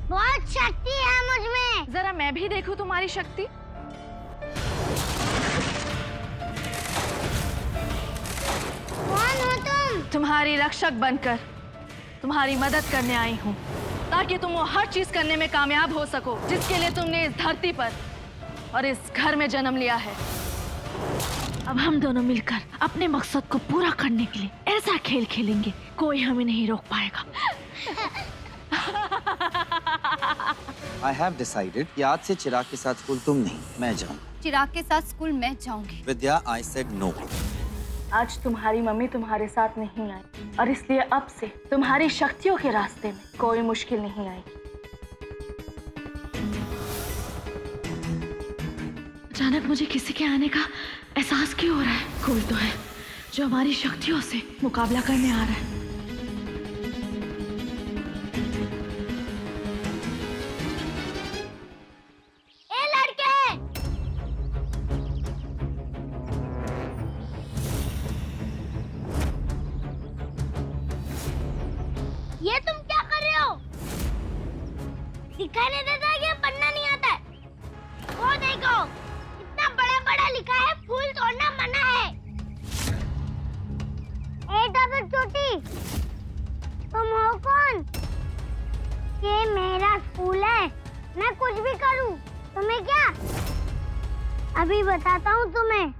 बहुत शक्ति है मुझ में। जरा मैं भी देखूं तुम्हारी शक्ति। कौन हो तुम? तुम्हारी रक्षक बनकर तुम्हारी मदद करने आई हूँ, ताकि तुम वो हर चीज करने में कामयाब हो सको जिसके लिए तुमने इस धरती पर और इस घर में जन्म लिया है। अब हम दोनों मिलकर अपने मकसद को पूरा करने के लिए ऐसा खेल खेलेंगे, कोई हमें नहीं रोक पाएगा। I have decided कि आज से चिराग के साथ स्कूल तुम नहीं, मैं जाऊँ। चिराग के साथ स्कूल मैं जाऊंगी। विद्या, I said no। आज तुम्हारी मम्मी तुम्हारे साथ नहीं आई और इसलिए अब से तुम्हारी शक्तियों के रास्ते में कोई मुश्किल नहीं आएगी। अचानक मुझे किसी के आने का एहसास क्यों हो रहा है? कोई तो है जो हमारी शक्तियों से मुकाबला करने आ रहा है। ए लड़के! ये तुम क्या कर रहे हो? दिखाई नहीं देता है कि पढ़ना नहीं आता है? वो देखो, इतना बड़ा बड़ा लिखा है, फूल तोड़ना मना है। ए दादू छोटी, तुम हो कौन? ये मेरा स्कूल है, मैं कुछ भी करूं, तुम्हें क्या? अभी बताता हूँ तुम्हें।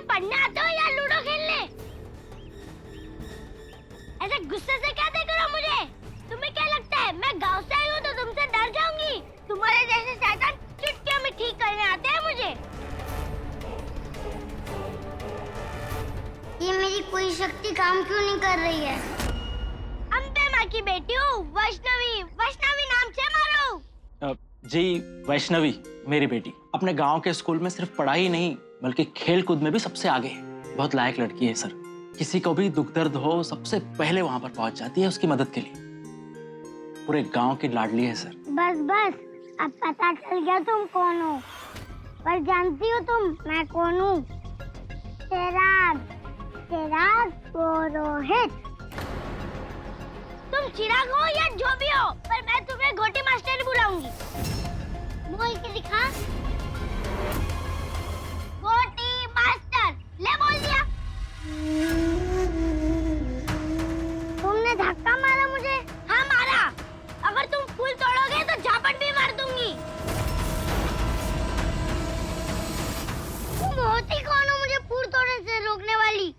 पढ़ने आते हो या लूडो खेलने? ऐसे गुस्से से क्या देख रहे हो मुझे? तुम्हें क्या लगता है मैं गांव से आई हूँ तो तुमसे डर जाऊंगी? तुम्हारे जैसे शैतान चुटकियों में ठीक करने आते हैं मुझे। ये मेरी कोई शक्ति काम क्यों नहीं कर रही है? अम्बे माँ की बेटी हूँ, वैष्णवी। वैष्णवी नाम से मारो। जी वैष्णवी मेरी बेटी अपने गांव के स्कूल में सिर्फ पढ़ाई ही नहीं बल्कि खेल कूद में भी सबसे आगे है। बहुत लायक लड़की है सर। किसी को भी दुख दर्द हो सबसे पहले वहां पर पहुंच जाती है उसकी मदद के लिए। पूरे गांव की लाडली है सर। बस बस, अब पता चल गया तुम कौन हो। पर जानती हो तुम मैं कौन हूँ? चिराग, चिराग पुरोहित। तुम चिराग हो या जो भी हो, पर मैं तुम्हें घोटी मास्टर बुलाऊंगी। बोल के दिखा। घोटी मास्टर। ले बोल दिया। तुमने धक्का मारा मुझे? हाँ मारा। अगर तुम फूल तोड़ोगे तो झापट भी मार दूंगी। तुम होती कौन हो मुझे फूल तोड़ने से रोकने वाली?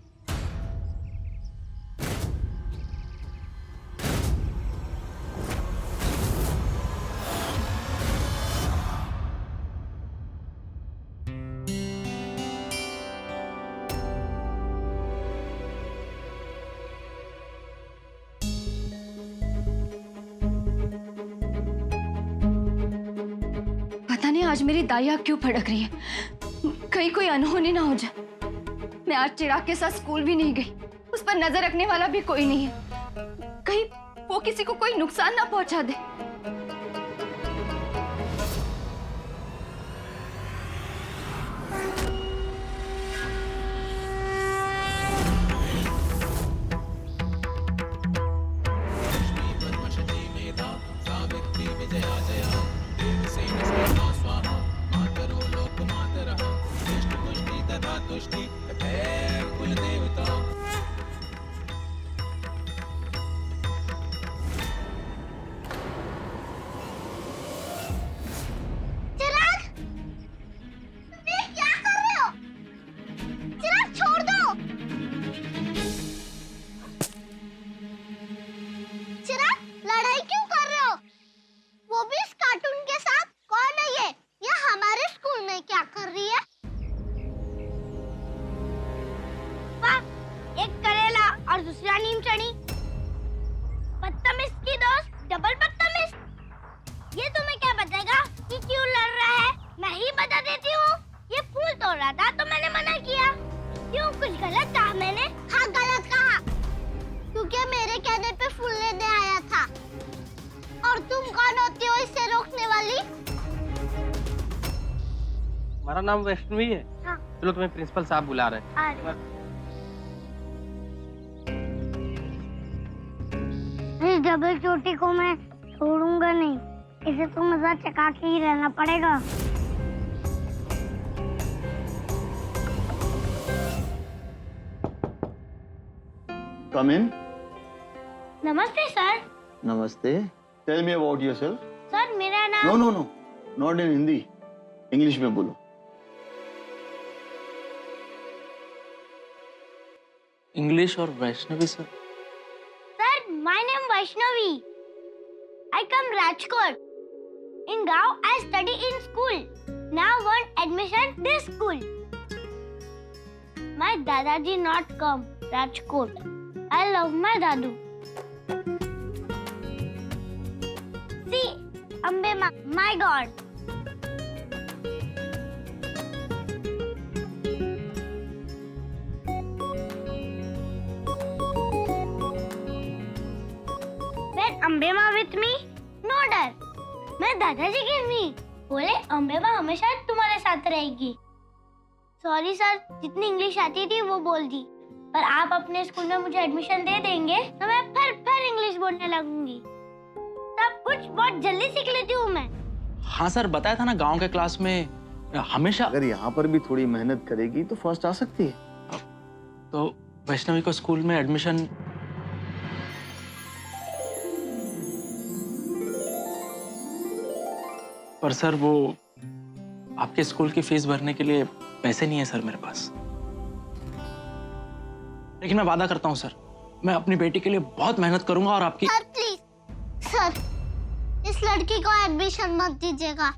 आज मेरी दाई क्यों फड़क रही है? कहीं कोई अनहोनी ना हो जाए। मैं आज चिराग के साथ स्कूल भी नहीं गई। उस पर नजर रखने वाला भी कोई नहीं है। कहीं वो किसी को कोई नुकसान ना पहुंचा दे। दूसरा नीम चढ़ी। बदतमीज की दोस्त डबल बदतमीज। ये तुम्हें क्या बताएगा कि क्यों लड़ रहा है? मैं ही बता देती हूँ। ये फूल तोड़ रहा था तो मैंने मना किया। क्यों, कुछ गलत कहा मैंने? हाँ गलत कहा, क्योंकि मेरे कहने पे फूल लेने आया था। और तुम कौन होती हो इसे रोकने वाली? हमारा नाम वैष्णवी है। हाँ। चलो तुम्हें प्रिंसिपल साहब बुला रहे हैं। आ रहे। इस डबल चोटी को मैं छोड़ूंगा नहीं। इसे तो मजा चका के ही रहना पड़ेगा। Come in. नमस्ते sir. Namaste. Tell me about yourself. Sir मेरा नाम No. Not in Hindi. English में बोलो. इंग्लिश और Vaishnavi sir. Sir my name Vaishnavi. I come Rajkot. In Gaon I study in school. Now want admission this school. My Dadaji not come Rajkot. I love my Dadu. See, Ambe Ma, my God. When Ambe Ma with me, no डर। मैं दादाजी के मी बोले अम्बे माँ हमेशा तुम्हारे साथ रहेगी। सॉरी सर, जितनी इंग्लिश आती थी वो बोल दी। पर आप अपने स्कूल में मुझे एडमिशन दे देंगे तो मैं फिर इंग्लिश बोलने लगूंगी। सब कुछ बहुत जल्दी सीख लेती हूँ मैं। हाँ सर, बताया था ना गांव के क्लास में हमेशा। अगर यहाँ पर भी थोड़ी मेहनत करेगी तो फर्स्ट आ सकती है। तो वैष्णवी को स्कूल में एडमिशन पर सर वो आपके स्कूल की फीस भरने के लिए पैसे नहीं है सर मेरे पास। लेकिन मैं वादा करता हूँ सर, मैं अपनी बेटी के लिए बहुत मेहनत करूंगा और आपकी। सर प्लीज सर, इस लड़की को एडमिशन मत दीजिएगा।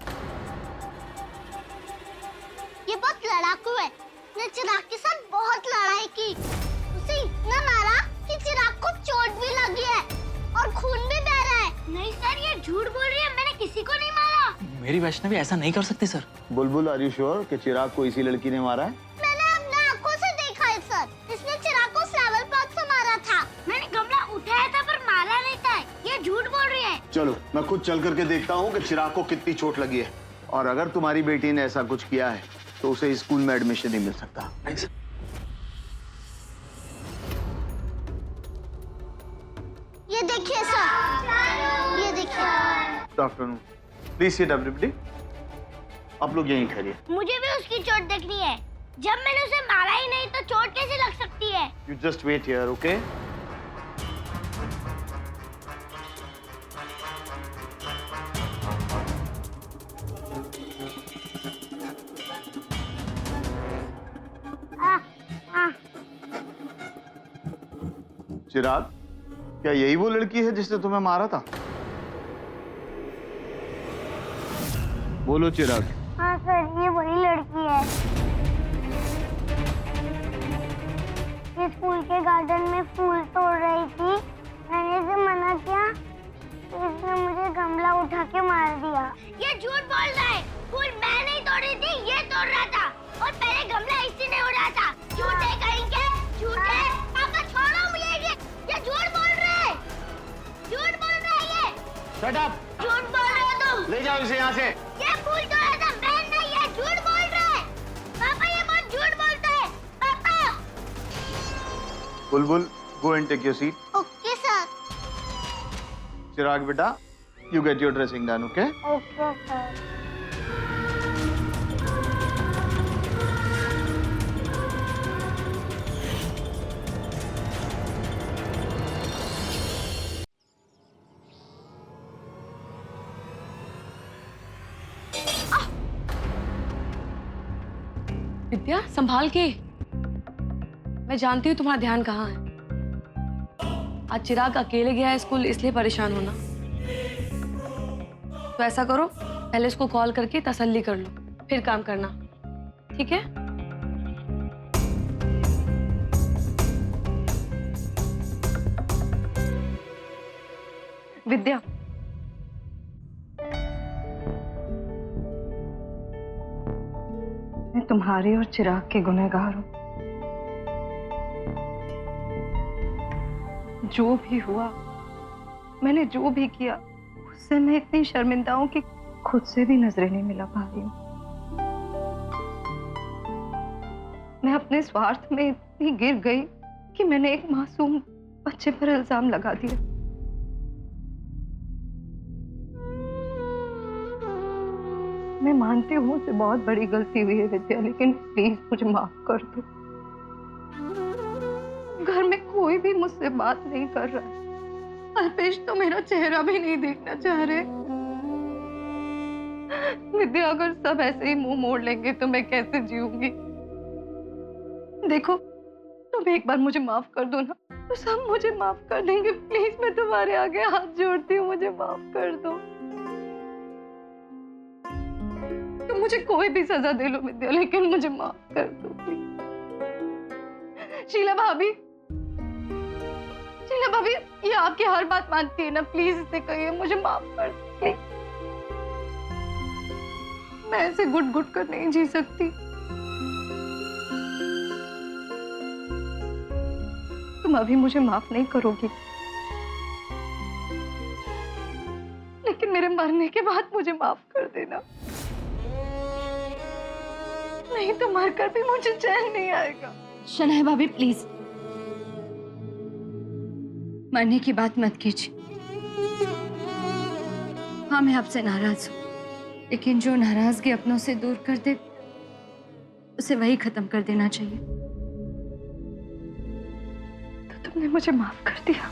ये बहुत लड़ाकू है। ने चिराग के साथ बहुत लड़ाई की, उसे इतना मारा कि चिराग को चोट भी लगी है और खून भी बह रहा है। नहीं सर, ये झूठ बोल रही है, मैंने किसी को नहीं मारा। मेरी वैष्णवी ऐसा नहीं कर सकती sir. Bulbul, are you sure कि चिराग को इसी लड़की ने मारा है? मैंने अपने आंखों से देखा है सर। इसने चिराग को फ्लावर पॉट से मारा था। मैंने गमला उठाया था पर मारा नहीं था। ये झूठ बोल रही है। चलो मैं खुद चल करके देखता हूँ कि चिराग को कितनी चोट लगी है, और अगर तुम्हारी बेटी ने ऐसा कुछ किया है तो उसे स्कूल में एडमिशन नहीं मिल सकता। नहीं सर। ये देखिए सर, ये देखिए। Good afternoon, please sit everybody. आप लोग यहीं ठहरिए। मुझे भी उसकी चोट देखनी है। जब मैंने उसे मारा ही नहीं तो चोट कैसे लग सकती है? You just wait here, okay? Chirag, क्या यही वो लड़की है जिसने तुम्हें मारा था? बोलो चिराग। हाँ सर, ये वही लड़की है। ये स्कूल के गार्डन में फूल तोड़ रही थी। मैंने इसे मना किया तो इसने मुझे गमला उठा के मार दिया। ये झूठ बोल रहा है। फूल मैं नहीं तोड़ी थी, ये तोड़ रहा था। और पहले गमला इसी ने उड़ा था। झूठे कहेंगे, झूठे। पापा छोड़ो मुझे, ये झूठ बोल रहे हैं। झूठ बोल रहा है ये। Shut up. झूठ बोल रहे हो तुम। ले जाओ इसे यहाँ से। ये फूल तोड़ा था, मैं नहीं। ये झूठ बोल रहा है। पापा ये बहुत झूठ बोलता है। पापा। बुलबुल, go and take your seat. Okay sir. Chirag बेटा, you get your dressing done, okay? Okay sir. Vidya, संभाल के। मैं जानती हूँ तुम्हारा ध्यान कहाँ है। आज चिराग अकेले गया है स्कूल, इसलिए परेशान होना। तो ऐसा करो, पहले इसको कॉल करके तसल्ली कर लो, फिर काम करना, ठीक है? विद्या, मैं तुम्हारी और चिराग के गुनहगार हूं। जो भी हुआ, मैंने जो भी किया, उससे मैं इतनी शर्मिंदा हूं कि खुद से भी नजरें नहीं मिला पा रही हूं। मैं अपने स्वार्थ में इतनी गिर गई कि मैंने एक मासूम बच्चे पर इल्जाम लगा दिया। मैं मानती हूँ मुझसे बहुत बड़ी गलती हुई है विद्या, लेकिन प्लीज मुझे माफ कर दो। घर में कोई भी मुझसे बात नहीं कर रहा है। अल्पेश तो मेरा चेहरा भी नहीं देखना चाह रहे। विद्या, अगर सब ऐसे ही मुंह मोड़ लेंगे तो मैं कैसे जीऊंगी? देखो, तुम एक बार मुझे माफ कर दो ना, तो सब मुझे माफ कर देंगे। प्लीज, मैं तुम्हारे आगे हाथ जोड़ती हूँ, मुझे माफ कर दो। तुम मुझे कोई भी सजा दे लो विद्या, लेकिन मुझे माफ कर दो प्लीज। शीला भाभी, शीला भाभी, ये आपकी हर बात मानती है ना? प्लीज इसे कहिए मुझे माफ कर दो प्लीज। मैं ऐसे घुट घुट कर नहीं जी सकती। तुम अभी मुझे माफ नहीं करोगी, लेकिन मेरे मरने के बाद मुझे माफ कर देना, नहीं तो मरकर भी मुझे चैन नहीं आएगा। शनाया भाभी, प्लीज मरने की बात मत कीजिए। हाँ, मैं आपसे नाराज हूं, लेकिन जो नाराजगी अपनों से दूर कर दे, उसे वही खत्म कर देना चाहिए। तो तुमने मुझे माफ कर दिया?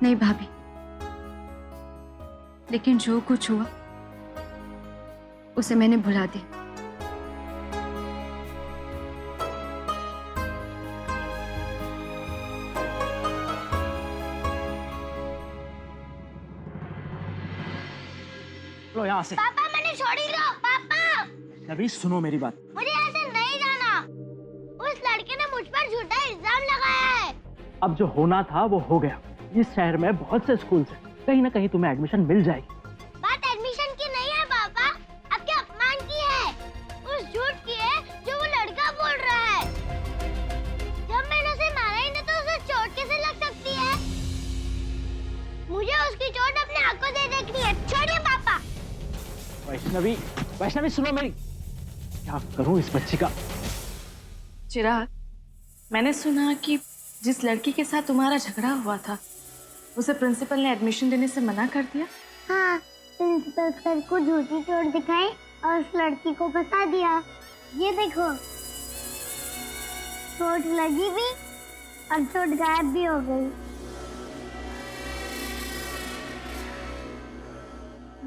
नहीं भाभी, लेकिन जो कुछ हुआ उसे मैंने भुला दिया। लो यहाँ से। पापा, मैंने छोड़ी लो। पापा, नबी सुनो मेरी बात। मुझे ऐसे नहीं जाना। उस लड़के ने मुझ पर झूठा इल्जाम लगाया है। अब जो होना था वो हो गया। इस शहर में बहुत से स्कूल हैं, कहीं ना कहीं तुम्हें एडमिशन मिल जाएगी। बात एडमिशन की नहीं है पापा, आपके अपमान की है। उस झूठ की है जो वो लड़का बोल रहा है। जब मैंने उसे मारा ही नहीं तो उसे चोट कैसे लग सकती है? मुझे उसकी चोट अपने आंखों से देखनी है। छोड़िए पापा। वैष्णवी, वैष्णवी सुनो मेरी, क्या करूं इस बच्ची का? चिराग, मैंने सुना कि जिस लड़की के साथ तुम्हारा झगड़ा हुआ था, उसे प्रिंसिपल ने एडमिशन देने से मना कर दिया। हाँ, प्रिंसिपल सर को झूठी चोट दिखाई और उस लड़की को फंसा दिया। ये देखो, चोट लगी भी और चोट गायब भी हो गई।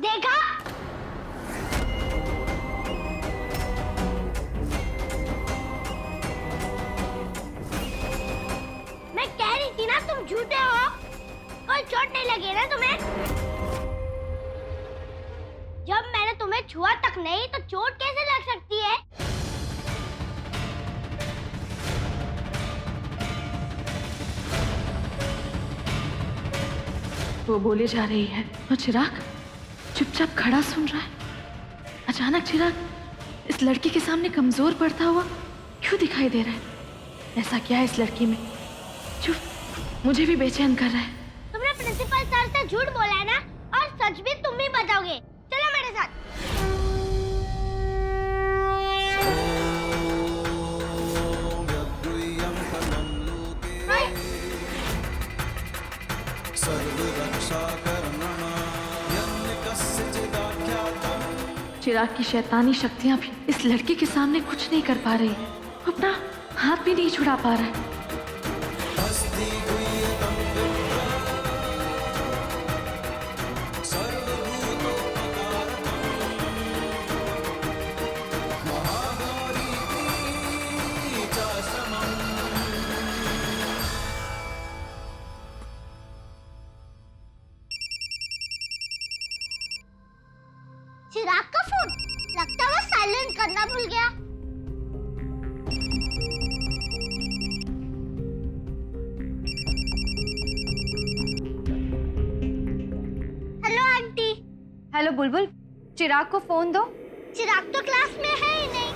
देखा? मैं कह रही थी ना तुम झूठे हो। कोई चोट नहीं लगी ना तुम्हें? जब मैंने तुम्हें छुआ तक नहीं तो चोट कैसे लग सकती है? वो बोले जा रही है और चिराग चुपचाप खड़ा सुन रहा है। अचानक चिराग इस लड़की के सामने कमजोर पड़ता हुआ क्यों दिखाई दे रहा है? ऐसा क्या है इस लड़की में जो मुझे भी बेचैन कर रहा है? तुमने प्रिंसिपल सर से झूठ बोला है ना, और सच भी तुम ही बताओगे। चलो मेरे साथ। चिराग की शैतानी शक्तियां भी इस लड़की के सामने कुछ नहीं कर पा रही है। अपना हाथ भी नहीं छुड़ा पा रहा है। चिराग का फोन लगता है वो साइलेंट करना भूल गया। हेलो बुलबुल, चिराग को फोन दो। चिराग तो क्लास में है ही नहीं।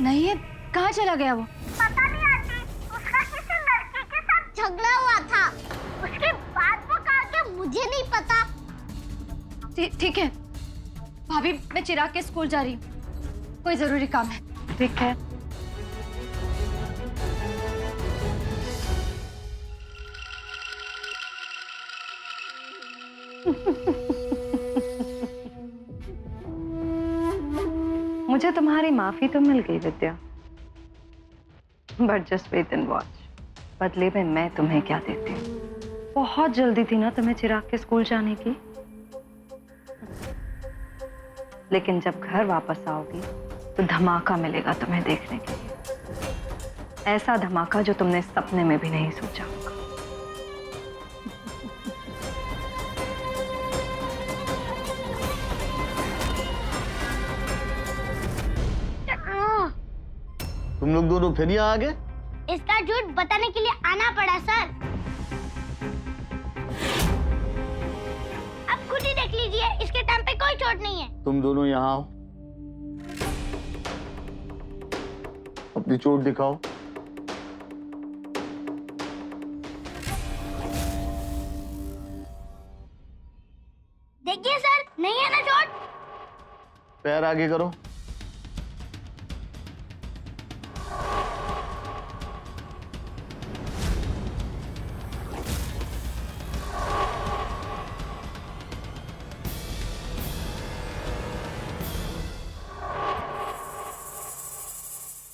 नहीं है, कहाँ चला गया वो? पता नहीं आंटी, उसका किसी लड़की के साथ झगड़ा हुआ था। उसके बाद वो कहा कि मुझे नहीं पता। ठीक है भाभी, मैं चिराग के स्कूल जा रही हूँ, कोई जरूरी काम है। ठीक है। मुझे तुम्हारी माफी तो मिल गई Vidya, but just wait and watch, बदले में मैं तुम्हें क्या देती हूँ। बहुत जल्दी थी ना तुम्हें चिराग के स्कूल जाने की, लेकिन जब घर वापस आओगी तो धमाका मिलेगा तुम्हें देखने के लिए। ऐसा धमाका जो तुमने सपने में भी नहीं सोचा होगा। तुम लोग दोनों फिर यहाँ आ गए? इसका झूठ बताने के लिए आना पड़ा सर। अब खुद ही देख लीजिए, इसके टाइम पे कोई चोट नहीं है। तुम दोनों यहाँ आओ, अपनी चोट दिखाओ। देखिए सर, नहीं है ना चोट। पैर आगे करो।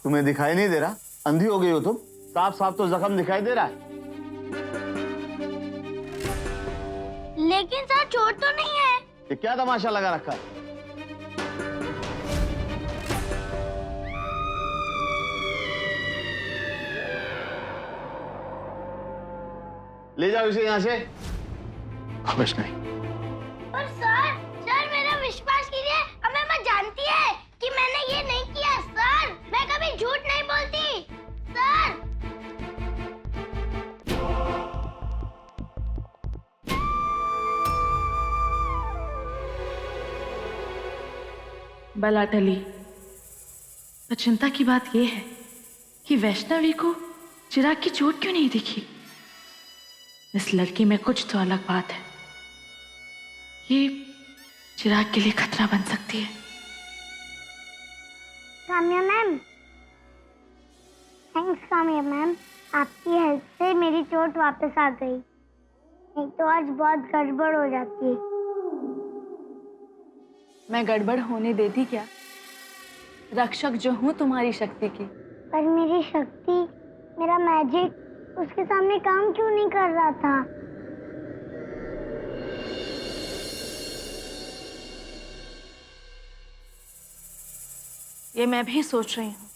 तुम्हें दिखाई नहीं दे रहा? अंधी हो गई हो तुम? साफ साफ तो जख्म दिखाई दे रहा है। लेकिन सर चोट तो नहीं है। ये क्या तमाशा लगा रखा है? ले जाओ इसे यहां से। वैष्णवी, पर सर मेरा विश्वास कीजिए, हमें मैं जानती है कि मैंने ये नहीं किया सर। मैं कभी झूठ नहीं बोलती सर। बला टली। पर चिंता की बात यह है कि वैष्णवी को चिराग की चोट क्यों नहीं दिखी। इस लड़की में कुछ तो अलग बात है। ये चिराग के लिए खतरा बन सकती है। Kamya ma'am, thanks Kamya ma'am, आपकी हेल्प से मेरी चोट वापस आ गई, नहीं तो आज बहुत गड़बड़ हो जाती। मैं गड़बड़ होने देती क्या? रक्षक जो हूं तुम्हारी शक्ति की। पर मेरी शक्ति, मेरा मैजिक उसके सामने काम क्यों नहीं कर रहा था? ये मैं भी सोच रही हूं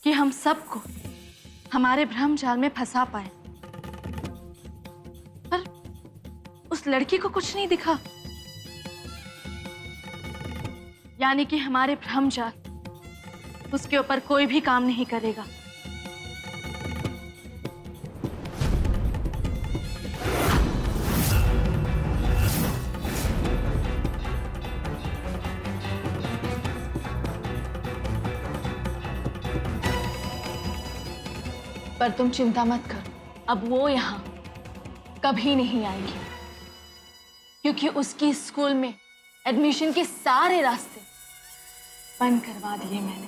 कि हम सबको हमारे भ्रम जाल में फंसा पाए, पर उस लड़की को कुछ नहीं दिखा। यानी कि हमारे भ्रम जाल उसके ऊपर कोई भी काम नहीं करेगा। पर तुम चिंता मत करो, अब वो यहां कभी नहीं आएगी, क्योंकि उसकी स्कूल में एडमिशन के सारे रास्ते बंद करवा दिए मैंने।